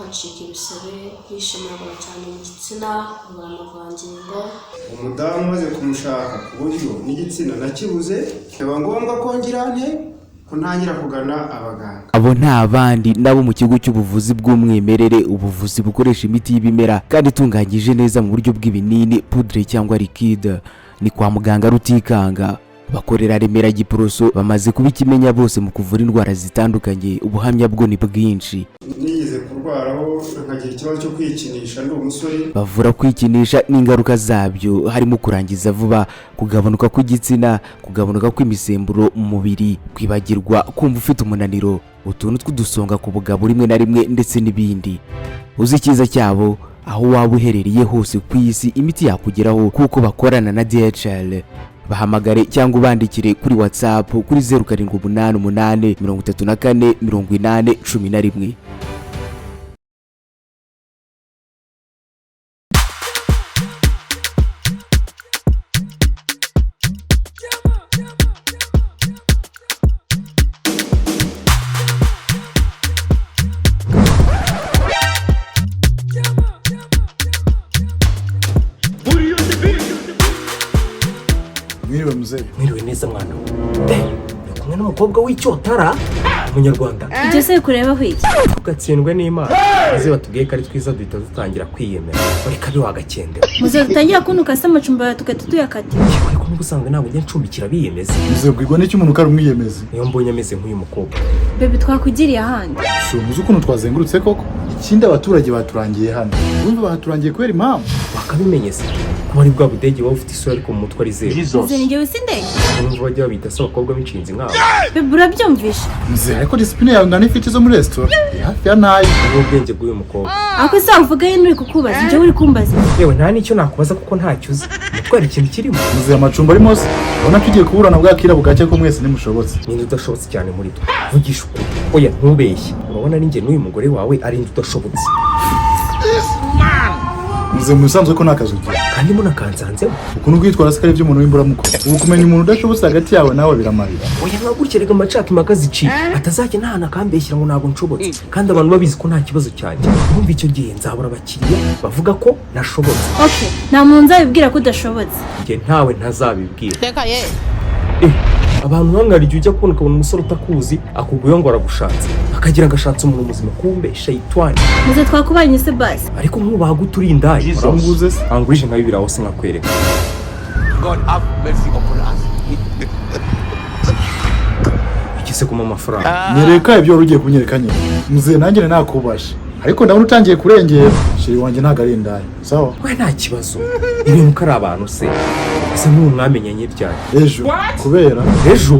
hacika ibisebe, kwishimagura cyane mu gitsina, amavavangingo. Umudamu maze kumushaka ku buryo n'igitsina nakibuze, biba ngombwa ko ngira kuntangira kugana abaganga. Abo nta bandi nabo mu kigo cy'ubuvuzi bw'umwimerere, ubuvuzi bukoresha imiti y'ibimera kandi itunganyije neza mu buryo bw'ibinini, poudre cyangwa liquide. Ni kwa muganga Rutikanga, bakorera Remera Giporoso, bamaze kuba ikimenya bose mu kuvura indwara zitandukanye. Ubuhamya bwo ni bwinshi. Nigize kurwaraho nkagira ikibazo cyo kwikinisha ndi umusore. Bavura kwikinisha n'ingaruka zabyo, harimo kurangiza vuba, kugabanuka kw'igitsina, kugabanuka kw'imisemburo mu mubiri, kwibagirwa, kumva ufite umunaniro, utuntu tw'udusonga ku bugabo rimwe na rimwe ndetse n'ibindi. Uzi icyiza cyabo, aho waba uherereye hose ku isi imiti yakugeraho kuko bakorana na DHL. Bahamagare cyangwa ubandikire kuri WhatsApp kuri 0788 34 80 11. Mwiriwe mzee. Mwiriwe neza mwana. Kumwe n'umukobwa w'icyotara umunyarwanda. Ibyo se kureba hwiki. Ugatsindwe n'Imana. Maze batubwiye ko ari twiza duhita dutangira kwiyemera. Uri kabi wagakende. Muze dutangira kunuka se amacumba tukahita tuyakati. Ariko n'ubusanga ntabwo njya ncumbikira biyemeza. Mzee bwigwa n'iki umuntu kari umwiyemeza. Niyo mbonye ameze nk'uyu mukobwa. Bebe twakugiriye ahandi. Muzi ukuntu twazengurutse koko. Ikindi abaturage baturangiye hano. Bumva baturangiye kubera impamvu. Bakabimenye se. Kuba ari bwa budege wowe ufite isura ariko mu mutwe ari zero. Muze njye usindege. Numva bajya babita se abakobwa b'inshinzi nk'abo. Bebe urabyumvisha. Mzee ariko discipline yawe ngana ifite zo muri restaurant. Hafi ya nayo. Ni ubwenge bw'uyu mukobwa. Ako se uvuga yini uri kukubaza, njye uri kumbaza. Yewe nta n'icyo nakubaza kuko ntacyo uzi. Mutwara ikintu kirimo. Mzee amacumba arimo se. Ubona tugiye kuburana bwakira bugacye ko mwese nimushobotse. Ni udashobotse cyane muri twe. Vugisha ukuri. Oya ntubeshye. Urabona ninjye n'uyu mugore wawe ari udashobotse. Mzee musanzwe ko nakazi ugiye. Kandi munakanzanzeho. Ukuntu kwitwara se kari by'umuntu w'imburamukuru. Ubu kumenya umuntu udashobotse hagati yawe nawe biramarira. Oya nagurikirega amacaka imakazici. Atazajya ntahana kambeshyira ngo ntabwo nshobotse. Kandi abantu babizi ko nta kibazo cyanjye. Numva icyo gihe nzabura abakiriya bavuga ko nashobotse. Okay, nta muntu nzabibwira ko udashobotse. Njye ntawe ntazabibwira. Reka ye. Abantu bangara igihe ujya kubona ukabona umusore utakuzi akuguye ngo aragushatse akagira agashatse umuntu muzima kumbe shayitwani. Muze twakubanye se basi. Ariko nk'ubaha guturinda Urambuze se. angurije nka bibiri aho se nkakwereka. God have mercy upon us. Ikise kuma amafaranga. Nyereka ibyo urugiye kunyereka nyine. Mzee nanjye nakubasha. Ariko ndabona utangiye kurengera. Shiri wanjye ntago ari indaya. Sawa? We nta kibazo. Ibintu kari abantu se. Ese n'ubu mwamenyanye ryari? Ejo. Kubera Ejo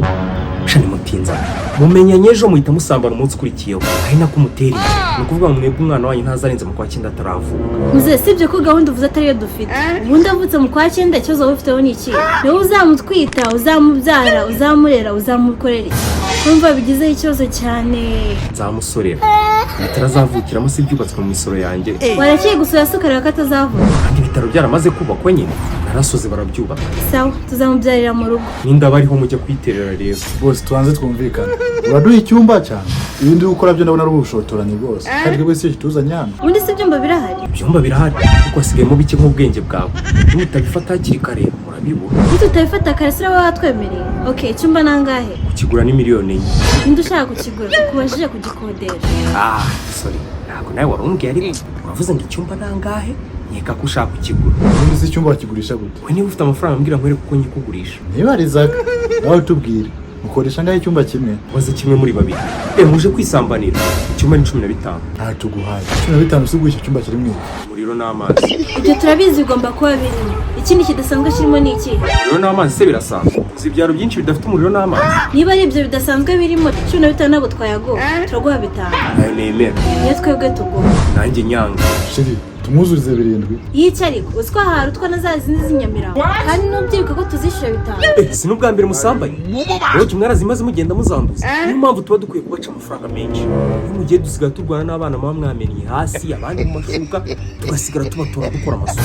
shani mutinza. Mumenyanye ejo muhita musambana umunsi ukurikiyeho. Ari nako muteri. Ni ukuvuga ngo mwebwe umwana wanyu ntazarenze mu kwa 9 ataravuka. Muze sibyo ko gahunda uvuze atari yo dufite. Ubundi avutse mu kwa 9 ikibazo wowe ufiteho ni iki? Niwe uzamutwita, uzamubyara, uzamurera, uzamukorera iki? Kumva bigize ikibazo cyane. Nzamusorera. Bitarazavukiramo si byubatswe mu misoro yanjye. Warakiye gusura sukarira ko atazavuka. Kandi ibitaro byaramaze kubakwa nyine. Narasoze barabyubaka. Sawa, tuzamubyarira mu rugo. Ninda bariho mujya kwiterera rero. bose tubanze twumvikana. Uraduha icyumba cyane. Ibindi ukora byo ndabona ari ubushotoranye bwose. Kandi twebwe si kituzanye hano. Ubundi si byumba birahari. Ibyumba birahari. Kuko hasigayemo bike nk'ubwenge bwawe. Nutabifata hakiri kare urabibura. Tutabifata kare sira baba batwemereye. Okay, icyumba nangahe? Kukigura ni miliyoni enye. Indi ushaka kukigura tukubajije kugikodesha. Sorry. Ntabwo nawe warumbwiye ariko wavuze ngo icyumba nangahe? Nkeka ko ushaka kukigura. Ubundi si icyumba bakigurisha gute? We niba ufite amafaranga mbwira nkwereke uko nyikugurisha. Ntibarizaga. Nawe tubwire. Mukoresha ngaho icyumba kimwe. Waze kimwe muri babiri. Muje kwisambanira. Icyumba ni 15. Nta tuguhaye. 15 si icyo cyumba kirimo. Umuriro n'amazi. Ibyo turabizi bigomba kuba birimo. Ikindi kidasanzwe kirimo ni iki? Umuriro n'amazi se birasanzwe. Uzi ibyaro byinshi bidafite umuriro n'amazi. Niba ari ibyo bidasanzwe birimo 15 ntabwo twayago. Turaguha 5. Ayo nemera. Iyo twebwe tugomba. Nanjye nyanga. Shiri tumwuzurize 7. yica ariko uziko hari utwo nazazindi z'inyamirambo kandi n'ubyibuka ko tuzishyura 5. si n'ubwa mbere musambanye rero kimwe mwarazimaze mugenda muzanduza niyo mpamvu tuba dukwiye kubaca amafaranga menshi iyo mugiye dusigara turwana n'abana baba mwamennye hasi abandi mu mashuka tugasigara tubatora dukora amasuku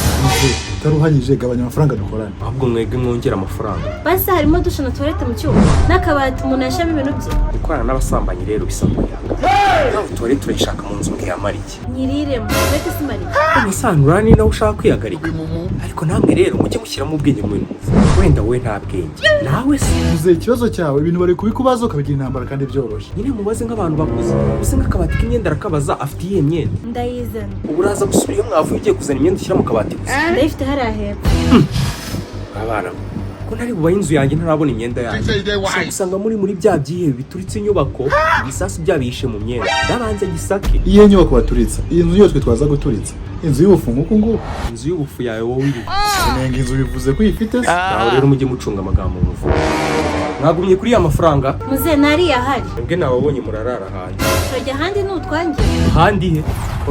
utaruhanyije gabanya amafaranga dukorana ahubwo mwebwe mwongera amafaranga basi harimo dushe na toilette mu cyumba n'akabati umuntu yashyiramo ibintu bye gukorana n'abasambanyi rero bisa nk'uyanga nawe tuwari turayishaka mu nzu mbwiyamara iki nyiriremo toilette simarike umusanura ni nawe ushaka kwihagarika ariko namwe rero mujye mushyiramo ubwenge mu bintu wenda wowe nta bwenge nawe se uze ikibazo cyawe ibintu bari kubikubaza ukabigira intambara kandi byoroshye nyine mubaze nk'abantu bakuze use nk'akabati k'imyenda arakabaza afite iyihe myenda ndayizana ubu uraza gusubira iyo mwavuye ugiye kuzana imyenda ushyira mu kabati gusa ndayifite hariya hepfo abana ko ntari bubahe inzu yanjye ntarabona imyenda yanjye ushobora gusanga muri bya byihebe bituritse inyubako ibisasu byabishe mu myenda ndabanze gisake iyo nyubako baturitsa iyi nzu yose twaza guturitsa inzu y'ubufu nk'uku nguku inzu y'ubufu yawe wowe iri nenga inzu bivuze ko uyifite se nawe rero mujye mucunga amagambo muvuga mwagumye kuri ya mafaranga muze ntariya ahari mwebwe nababonye murarara hanze turajya ahandi n'utwangiye ahandi he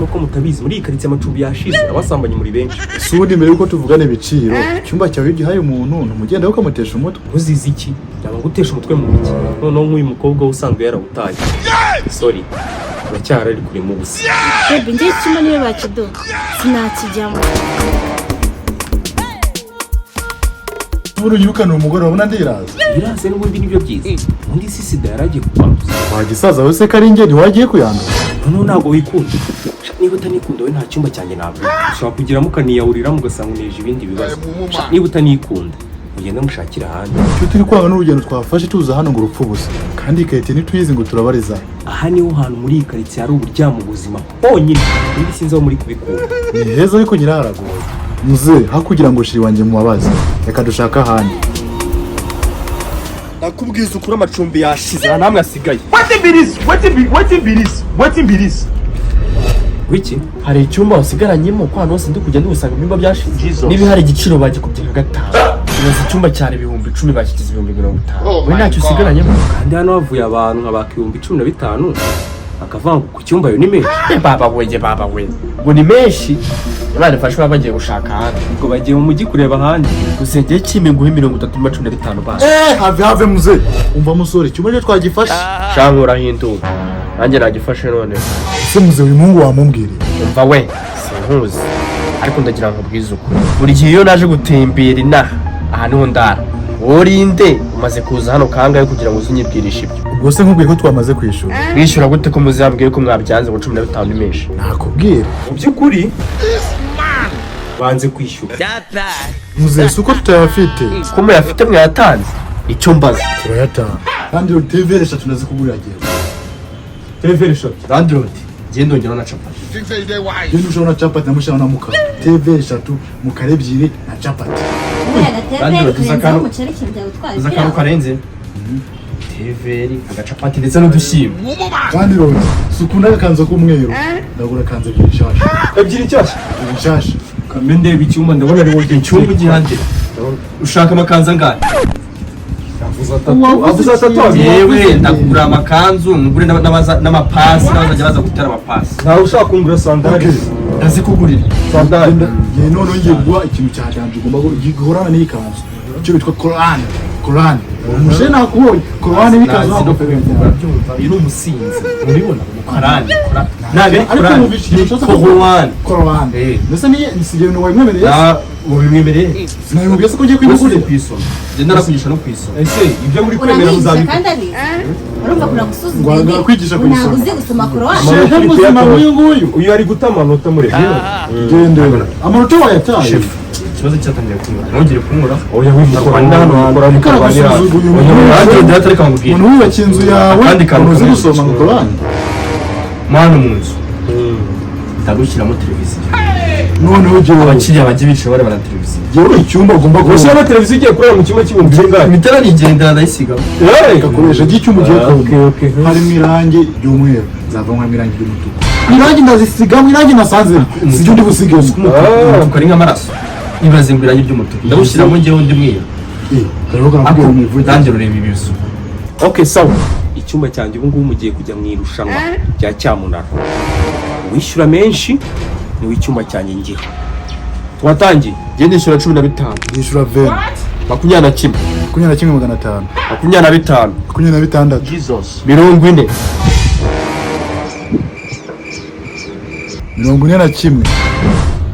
uko mutabizi muri iyi karitsiye amacumbi yashize abasambanye muri benshi si ubundi mbere yuko tuvugana ibiciro icyumba cyawe iyo ugihaye umuntu ntumugenda ukamutesha umutwe uzize iki yaba gutesha umutwe mu biki noneho nk'uyu mukobwa usanzwe yarawutaye sorry uracyari ari kure mu busa bebe njye icyuma niyo bakiduha sinakijyamo buri yirukana umugore wabona ndiraza biraze n'ubundi nibyo byiza undi si sida yaragiye kukwanduza wagisaza wese ko ari njye ntiwagiye kuyandura noneho ntabwo wikunda niba utanikunda we nta cyumba cyanjye ntabwo ushobora kugiramo ukaniyawuriramo ugasanga uneje ibindi bibazo niba utanikunda ugenda mushakira ahandi icyo turi kwanga n'urugendo twafashe tuza hano ngo urupfu busa kandi iyi karitsiye ntituyizi ngo turabariza aha niho hantu muri iyi karitsiye hari uburyamo buzima honyine undi sinzi aho muri kubikura ni heza ariko nyiraharagoye muze hakugira ngo shiri wanjye mubabaze reka dushaka ahandi nakubwiza ukuri amacumbi yashize nta namwe asigaye wiki hari icyumba usigaranyemo kwa hose ndi kujya ndusanga ibyumba byashize niba hari igiciro bagikubye nka 5 ibaza icyumba cyane 10,000 bashyikiza 50,000 we ntacyo usigaranyemo kandi hano havuye abantu nk'abaka 15,000 akavanga ku cyumba yo ni menshi baba we ngo ni menshi abana fashe baba bagiye gushaka ahandi ubwo bagiye mu mujyi kureba ahandi gusengeye kimwe nguhe 30,15 basi have muze umva musore icyumba cyo twagifashe shankura hinduka nanjye nagifashe none ese muze uyu muhungu wamubwiriye umva we sinkuzi ariko ndagira ngo ubwize ukuri buri gihe iyo naje gutembera inaha aha niho ndara urinde umaze kuza hano kangahe kugira ngo uzinyibwirishe ibyo ubwo se nkubwiye ko twamaze kwishura mwishyura gute ko muzambwiye ko mwabyanze ngo 15 ni menshi nakubwira mu by'ukuri banze kwishyura muze si uko tutayafite ko muyafite mwayatanze icyo mbaza turayatanga kandi TV 3 nazikugurira gihe telefone eshatu landlord genda ongera na capati genda ushobora capati namushana na muka TV 3 mukare ebyiri na capati uza akantu karenze teveri agacapati ndetse n'udushyimbo kandi rero sukunda agakanza k'umweru ndagura kanze ebyiri nshyashya nshasha kambe ndeba icyumba ndabona ari wowe icyumba gihande ushaka amakanzu angahe avuze atatu yewe ndagura amakanzu ngure n'amapasi n'abazajya baza gutera amapasi ntawe ushaka kungura sandali ndazikugurira sandali ye none ngiye guha ikintu cya danje ugomba guhorana n'iyi kanzu icyo bitwa Korani umushe nakubonye Korani bikaza uyu ni umusinzi uribona Korani ariko mubishe ikintu cyose Korani mbese ni nsigaye no wayimwemereye ubimwemereye sinabimubwiye se ko ngiye kwimugurira kwisoma genda nakugisha no kwisoma ese ibyo muri kwemera muzabikora urumva kuna gusuzuma ngo kwigisha ntabwo kwisoma uzi gusoma korowani shehe muzima nguyu uyu ari guta amanota murebye gendera amanota wayataye ikibazo cyatangiye kunyura ntugire kunyura oya wimukora hano wakora mukabanira nanjye ndatareka mubwira umuntu wubaka inzu yawe Akandi kantu uzi kamwe gusoma ngo Korani mwana mu nzu ndagushyiramo televiziyo noneho ujye abakiriya bajya bicaye bareba na televiziyo yewe icyumba ugomba gushyiramo televiziyo igiye kureba mu cyumba cy'ibihumbi bingahe imitara nigendera ndayisigamo gakoresha ry'icyuma ugiye okay harimo irangi ry'umweru zavanywe irangi ry'umutuku irangi ndazisigamo irangi nasanze sibyo ndi busigemo umutuku ari nk'amaraso ibaze ngo irangi ry'umutuku ndagushyiramo njyewe undi mweru nanjye rureba ibizu okay sawa icyumba cyanjye ubu ngubu mugiye kujya mu irushanwa rya cyamunara wishyura menshi niwe icyuma cyanjye ngira. Twatangiye. Genda ishyura 15. Yishyura 20. 21. 21,500. 25. 26. Jesus. 40. 41.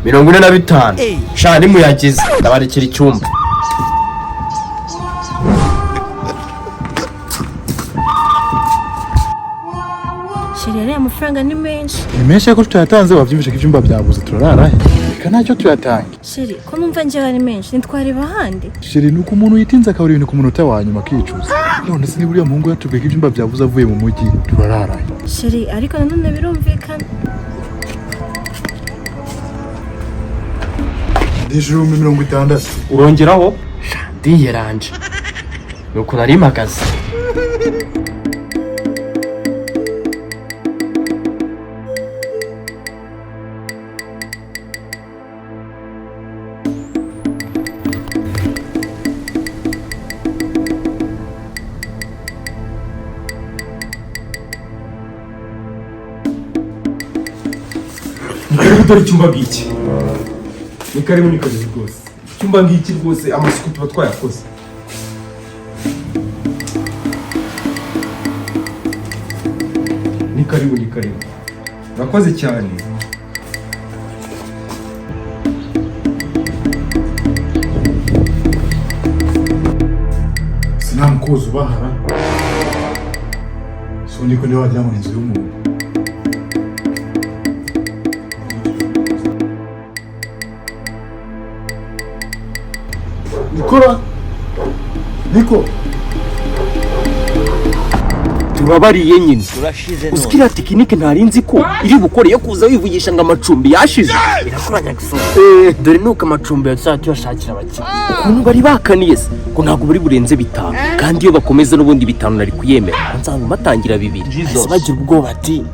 45. Shani muyagize. Ndabarekera icyumba. Sheri amafaranga ni menshi. Ni menshi ko tutayatanze wabyumvishe ko ibyumba byabuze turarara. Reka ntacyo tuyatange. Sheri ko numva njye ari menshi ntitwareba ahandi. Sheri nuko umuntu yitinze akabura ibintu ku munota wa nyuma akicuza. None se niba uriya muhungu yatubwiye ko ibyumba byabuze avuye mu mujyi turarara. Sheri ariko nanone birumvikana. Ndishuru 60. Urongeraho? Ndiyeranje. Nuko nari mpagaze. Karibu dore icyumba ngiki. Ni karibu rwose. Icyumba ngiki rwose amasuku tuba twayakoze. Ni karibu. Nakoze cyane. Sinamukoze ubahara. So ndiko ndi wagira mu inzu y'umuntu. Niko Tubabariye nyine. Uzikira tekinike ntarinzi ko iri bukore yo kuza wivugisha ngo amacumbi yashize. Birakoranya gusoza. Dore nuko amacumbi yatatu yashakira abakiriya. Ukuntu bari bakaniye se ko ntabwo bari burenze 5 kandi iyo bakomeza n'ubundi 5 nari kuyemera. Nzaba batangira 2. Ese bagira ubwoba ati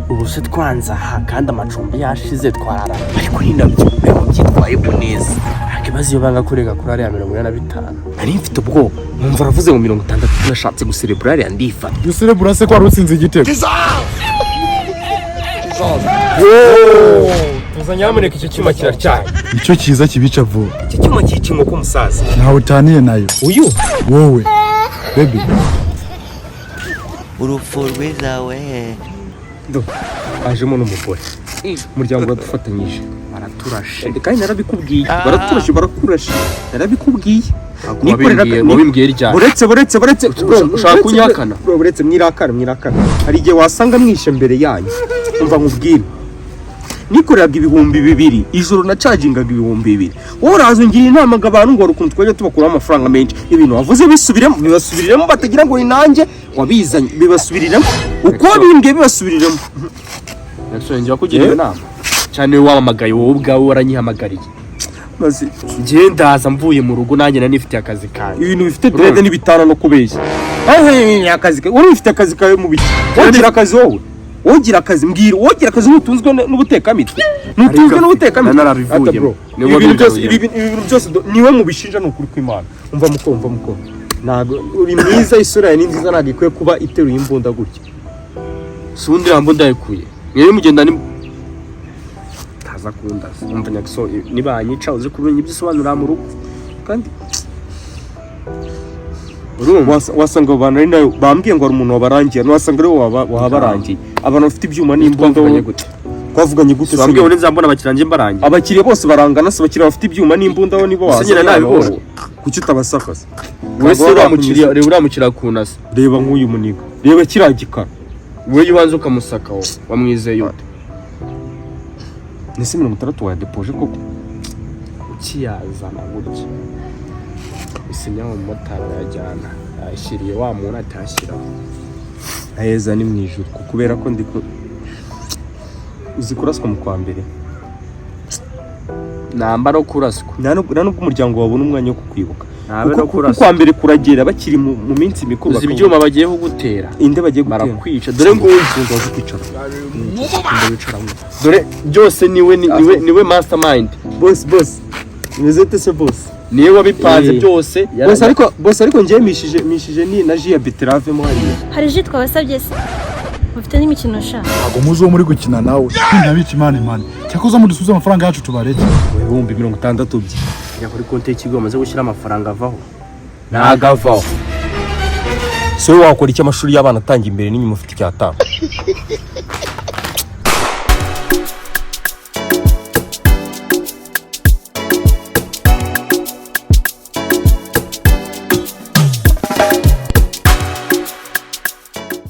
ubu se twanza aha kandi amacumbi yashize twarara. Ariko ni nabyo byitwaye neza. Akibazo iyo banga kurega kuri ariya 45. Nari mfite ubwoba. Numva aravuze mu 60 nashatse guserebura ariya ndifata. Guserebura se ko warutsinze igitego. Tuza nyamuneka icyo cyuma kiracyaye. Nicyo cyiza kibica vuba. Icyo cyuma cyica inkoko musaza. Ntawe utaniye nayo. Uyu Wowe baby. Urupfu rwizawe. Do ajemo n'umugore. Umuryango uradufatanyije. Baraturashe. Kandi narabikubwiye. Barakurashe. Narabikubwiye. Wabimbwiye ryari? Buretse ushaka kunyakana. Buretse mwirakara. Hari igihe wasanga mwishe mbere yanyu. Umva nkubwire. Nikoreraga 2,000 ijoro na chargingaga 2,000. Wowe uraza ungira inama ngo abantu ngo rukuntu twajya tubakuraho amafaranga menshi. Ibintu wavuze bibasubiriremo batagira ngo ni nanjye wabizanye bibasubiriremo. Uko bimbwiye bibasubiriremo. Natsonje kugira inama. Cyane wamamagaye wowe ubwawe waranyihamagariye. Maze ngendaza mvuye mu rugo nanjye nanifite akazi kanjye. Ibintu bifite drede n'ibitana no kubeshya. Akazi kawe uri ufite akazi kawe mu biki? Wogira akazi wowe. Wogira akazi mbwira, wogira akazi n'utunzwe n'ubutekamitwe. N'utunzwe n'ubutekamitwe. Narabivuyemo. Ibintu byose niwe mu bishinja n'ukuri kw'Imana. Umva muko. Nago uri mwiza isura ya ni nziza ntabwo ikwiye kuba iteruye imbunda gutya. Sundi rambo ndayikuye. Mwewe mugenda ni taza kundaza. Umva nyakso nibanyica uze kubenya ibyisobanura mu rugo. Kandi wasanga abantu ari nayo bambwiye ngo ari umuntu wabarangiye wasanga ari wabarangiye abantu bafite ibyuma n'imbunda gute twavuganye gute se bambwiye nzambona abakiranje mbarangiye abakiriye bose barangana se abakiriye bafite ibyuma n'imbunda bo nibo wasanyira nabibona kuki utabasakaza wese uramukiriya reba uramukira kunasa reba nk'uyu muniga reba kiragikara wewe yubanza ukamusaka wo wamwizeye ute nese 60 wa depoje koko ukiyazana gutya isinya mu motara yajyana ashiriye wa muntu atashyira aheza ni mwijuru kubera ko ndiko uzi kuraswa mu kwa mbere namba no kuraswa nubwo umuryango wabona umwanya wo kukwibuka kuko kwa mbere kuragera bakiri mu minsi mikuru uzi ibyuma bagiye kugutera inde bagiye gutera barakwica dore ngo uzi kwicara dore byose niwe mastermind boss imeze se boss niwe wabipanze byose boss ariko ngiye mishije ni na ji ya beterave mo hariya hari ji twabasabye se mufite n'imikino sha. Ntabwo muzi uwo muri gukina nawe. Ndabica imana. Cyakoze mudusubize amafaranga yacu tubareke. ibihumbi 60 bye njya kuri konti y'ikigo amaze gushyira amafaranga avaho nagavaho so wakora iki amashuri y'abana atangiye imbere n'inyuma ufite icyatanga